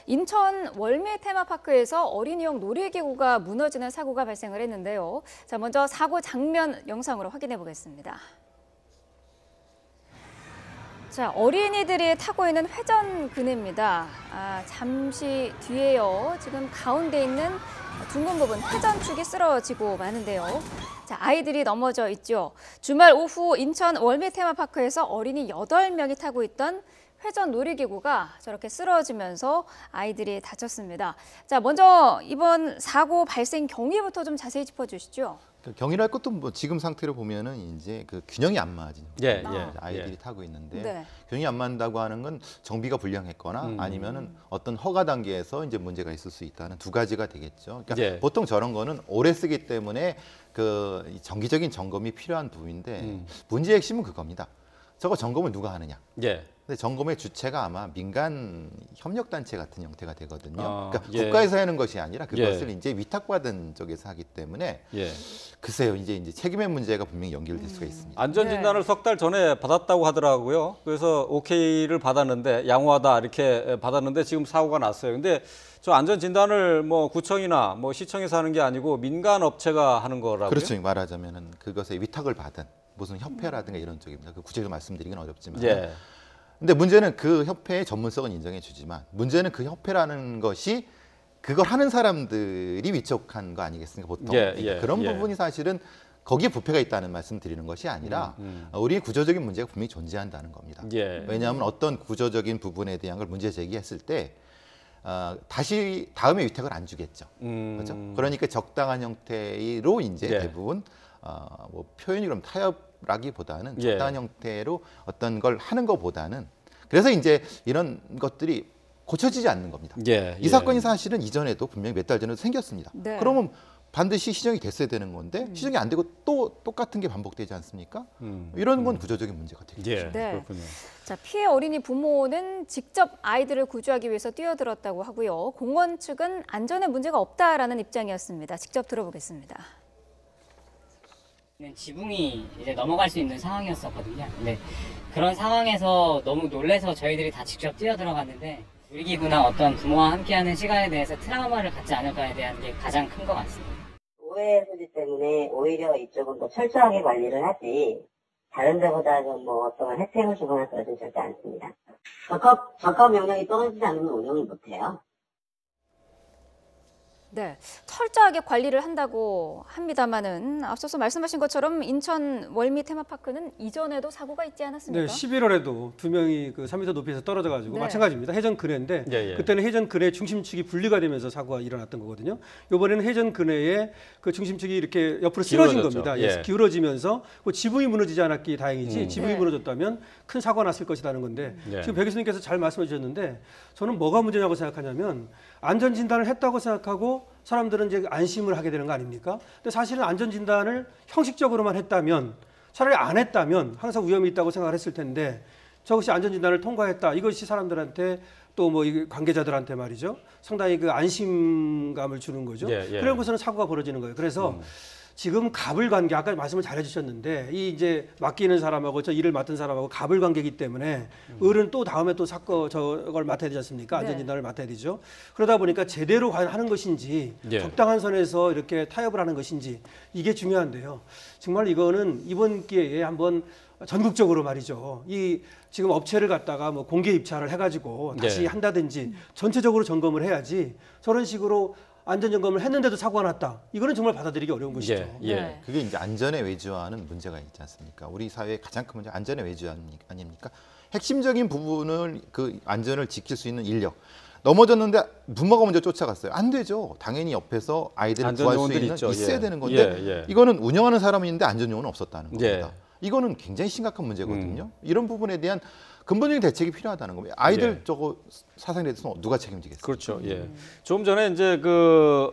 인천 월미 테마파크에서 어린이용 놀이기구가 무너지는 사고가 발생을 했는데요. 자, 먼저 사고 장면 영상으로 확인해 보겠습니다. 자, 어린이들이 타고 있는 회전 그네입니다. 잠시 뒤에요. 지금 가운데 있는 둥근 부분 회전축이 쓰러지고 마는데요. 자, 아이들이 넘어져 있죠. 주말 오후 인천 월미 테마파크에서 어린이 8명이 타고 있던 회전 놀이기구가 저렇게 쓰러지면서 아이들이 다쳤습니다. 자, 먼저 이번 사고 발생 경위부터 좀 자세히 짚어주시죠. 경위랄 것도 뭐 지금 상태로 보면은 이제 그 균형이 안 맞은 아이들이 타고 있는데 네. 균형이 안 맞는다고 하는 건 정비가 불량했거나 아니면은 어떤 허가 단계에서 이제 문제가 있을 수 있다는 두 가지가 되겠죠. 그러니까 보통 저런 거는 오래 쓰기 때문에 그 정기적인 점검이 필요한 부분인데 문제의 핵심은 그겁니다. 저거 점검을 누가 하느냐. 근데 점검의 주체가 아마 민간 협력단체 같은 형태가 되거든요. 그러니까 국가에서 하는 것이 아니라 그것을 이제 위탁받은 쪽에서 하기 때문에 글쎄요, 이제 책임의 문제가 분명히 연결될 수가 있습니다. 안전진단을 석 달 전에 받았다고 하더라고요. 그래서 오케이를 받았는데 양호하다 이렇게 받았는데 지금 사고가 났어요. 근데 저 안전진단을 뭐 구청이나 뭐 시청에서 하는 게 아니고 민간 업체가 하는 거라고요? 그렇죠. 말하자면은 그것에 위탁을 받은 무슨 협회라든가 이런 쪽입니다. 그 구체적으로 말씀드리기는 어렵지만. 근데 문제는 그 협회의 전문성은 인정해 주지만 문제는 그 협회라는 것이 그걸 하는 사람들이 위촉한 거 아니겠습니까? 보통 그런 부분이 사실은 거기에 부패가 있다는 말씀 드리는 것이 아니라 우리 구조적인 문제가 분명히 존재한다는 겁니다. 왜냐하면 어떤 구조적인 부분에 대한 걸 문제 제기했을 때 다시 다음에 위탁을 안 주겠죠. 그렇죠? 그러니까 적당한 형태로 이제 대부분 뭐 표현이 그럼 타협라기보다는 적당한 형태로 어떤 걸 하는 것보다는 그래서 이제 이런 것들이 고쳐지지 않는 겁니다. 이 사건이 사실은 이전에도 분명히 몇 달 전에도 생겼습니다. 그러면 반드시 시정이 됐어야 되는 건데 시정이 안 되고 또 똑같은 게 반복되지 않습니까? 이런 건 구조적인 문제가 되겠죠. 그렇군요. 자, 피해 어린이 부모는 직접 아이들을 구조하기 위해서 뛰어들었다고 하고요. 공원 측은 안전에 문제가 없다라는 입장이었습니다. 직접 들어보겠습니다. 지붕이 이제 넘어갈 수 있는 상황이었었거든요. 근데 그런 상황에서 너무 놀래서 저희들이 다 직접 뛰어들어갔는데 놀이기구나 어떤 부모와 함께하는 시간에 대해서 트라우마를 갖지 않을까에 대한 게 가장 큰 것 같습니다. 오해 소지 때문에 오히려 이쪽은 더 철저하게 관리를 하지 다른 데보다 좀 뭐 어떤 혜택을 주거나 그러진 절대 않습니다. 적합 명령이 떨어지지 않으면 운영을 못해요. 네, 철저하게 관리를 한다고 합니다만은 앞서서 말씀하신 것처럼 인천 월미 테마파크는 이전에도 사고가 있지 않았습니까? 네, 11월에도 2명이 그 3m 높이에서 떨어져가지고 마찬가지입니다. 해전 그네인데 그때는 해전 그네 중심축이 분리가 되면서 사고가 일어났던 거거든요. 이번에는 해전 그네의 그 중심축이 이렇게 옆으로 쓰러진 겁니다. 기울어지면서 그 지붕이 무너지지 않았기 다행이지 지붕이 무너졌다면 큰 사고가 났을 것이라는 건데 지금 배 교수님께서 잘 말씀해 주셨는데 저는 뭐가 문제냐고 생각하냐면 안전진단을 했다고 생각하고 사람들은 이제 안심을 하게 되는 거 아닙니까? 근데 사실은 안전진단을 형식적으로만 했다면 차라리 안 했다면 항상 위험이 있다고 생각을 했을 텐데 저것이 안전진단을 통과했다. 이것이 사람들한테 또 뭐 관계자들한테 말이죠. 상당히 그 안심감을 주는 거죠. 그런 것은 사고가 벌어지는 거예요. 그래서 지금 갑을 관계, 아까 말씀을 잘 해주셨는데 이 이제 맡기는 사람하고 저 일을 맡은 사람하고 갑을 관계이기 때문에 을은 또 다음에 또 사건 저걸 맡아야 되지 않습니까? 안전진단을 맡아야 되죠. 그러다 보니까 제대로 하는 것인지 적당한 선에서 이렇게 타협을 하는 것인지 이게 중요한데요. 정말 이거는 이번 기회에 한번 전국적으로 말이죠. 이 지금 업체를 갖다가 뭐 공개 입찰을 해가지고 다시 한다든지 전체적으로 점검을 해야지 저런 식으로 안전점검을 했는데도 사고가 났다. 이거는 정말 받아들이기 어려운 것이죠. 그게 이제 안전에 외주화하는 문제가 있지 않습니까? 우리 사회의 가장 큰 문제 안전에 외주 아닙니까? 핵심적인 부분을 그 안전을 지킬 수 있는 인력. 넘어졌는데 부모가 먼저 쫓아갔어요. 안 되죠. 당연히 옆에서 아이들을 구할 수 있는 있어야 되는 건데 이거는 운영하는 사람이 있는데 안전요원은 없었다는 겁니다. 이거는 굉장히 심각한 문제거든요. 이런 부분에 대한 근본적인 대책이 필요하다는 겁니다. 아이들 저거 사상에 대해서 누가 책임지겠어요? 그렇죠. 조금 전에 이제 그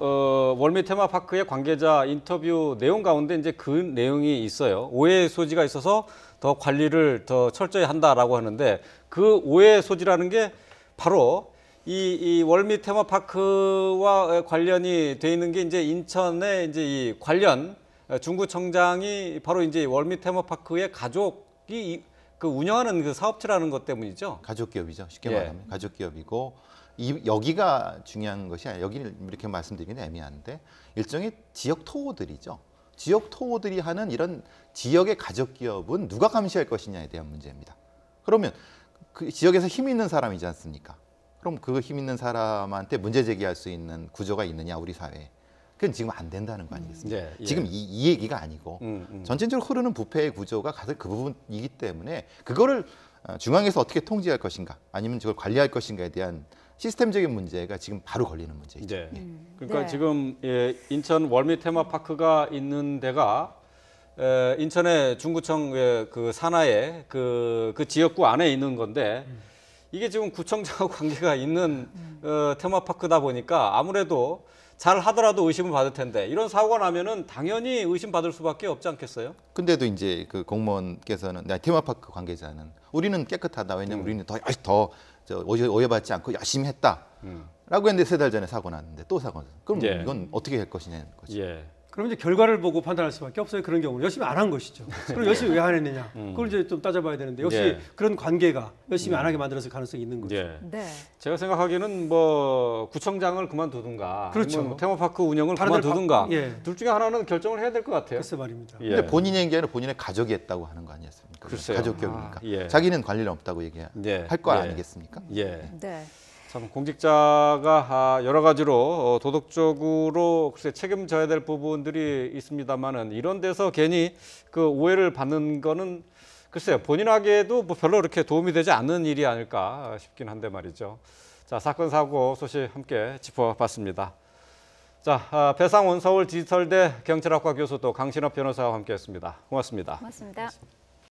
월미 테마파크의 관계자 인터뷰 내용 가운데 이제 그 내용이 있어요. 오해 소지가 있어서 더 관리를 더 철저히 한다라고 하는데 그 오해 소지라는 게 바로 이 월미 테마파크와 관련이 돼 있는 게 이제 인천의 이제 이 관련 중구청장이 바로 이제 월미 테마파크의 가족이 그 운영하는 그 사업체라는 것 때문이죠. 가족 기업이죠. 쉽게 말하면 가족 기업이고 여기가 중요한 것이 아니라 여기를 이렇게 말씀드리기는 애매한데 일종의 지역 토호들이죠. 지역 토호들이 하는 이런 지역의 가족 기업은 누가 감시할 것이냐에 대한 문제입니다. 그러면 그 지역에서 힘 있는 사람이지 않습니까? 그럼 그 힘 있는 사람한테 문제 제기할 수 있는 구조가 있느냐 우리 사회에. 그건 지금 안 된다는 거 아니겠습니까? 예, 예. 지금 이 얘기가 아니고 전체적으로 흐르는 부패의 구조가 가장 그 부분이기 때문에 그거를 중앙에서 어떻게 통제할 것인가 아니면 저걸 관리할 것인가에 대한 시스템적인 문제가 지금 바로 걸리는 문제이죠. 네. 그러니까 네. 지금 인천 월미 테마파크가 있는 데가 인천의 중구청 그 산하의 그 지역구 안에 있는 건데 이게 지금 구청장하고 관계가 있는 테마파크다 보니까 아무래도 잘 하더라도 의심을 받을 텐데 이런 사고가 나면은 당연히 의심 받을 수밖에 없지 않겠어요? 근데도 이제 그 공무원께서는 테마파크 관계자는 우리는 깨끗하다. 왜냐면 우리는 더 오해받지 않고 열심히 했다. 라고 했는데 3달 전에 사고 났는데 또 사고 났어요. 그럼 예. 이건 어떻게 할 것이냐는 거죠. 예. 그럼 이제 결과를 보고 판단할 수밖에 없어요. 그런 경우는 열심히 안 한 것이죠. 그럼 열심히 왜 안 했느냐? 그걸 이제 좀 따져봐야 되는데 역시 예. 그런 관계가 열심히 안 하게 만들었을 가능성이 있는 거죠. 예. 네. 제가 생각하기에는 뭐 구청장을 그만두든가, 그렇죠. 아니면 테마파크 운영을 다른 데를 그만두든가, 예. 둘 중에 하나는 결정을 해야 될 것 같아요. 글쎄 말입니다. 예. 근데 본인의 얘기 아니라 본인의 가족이 했다고 하는 거 아니었습니까? 글쎄요. 가족 기업이니까. 예. 자기는 관리는 없다고 얘기할 예. 거 예. 아니겠습니까? 예. 네. 참 공직자가 여러 가지로 도덕적으로 글쎄 책임져야 될 부분들이 있습니다만은 이런 데서 괜히 그 오해를 받는 거는 글쎄요 본인에게도 뭐 별로 그렇게 도움이 되지 않는 일이 아닐까 싶긴 한데 말이죠. 자, 사건 사고 소식 함께 짚어봤습니다. 자, 배상원 서울 디지털대 경찰학과 교수 또 강신업 변호사와 함께했습니다. 고맙습니다. 고맙습니다.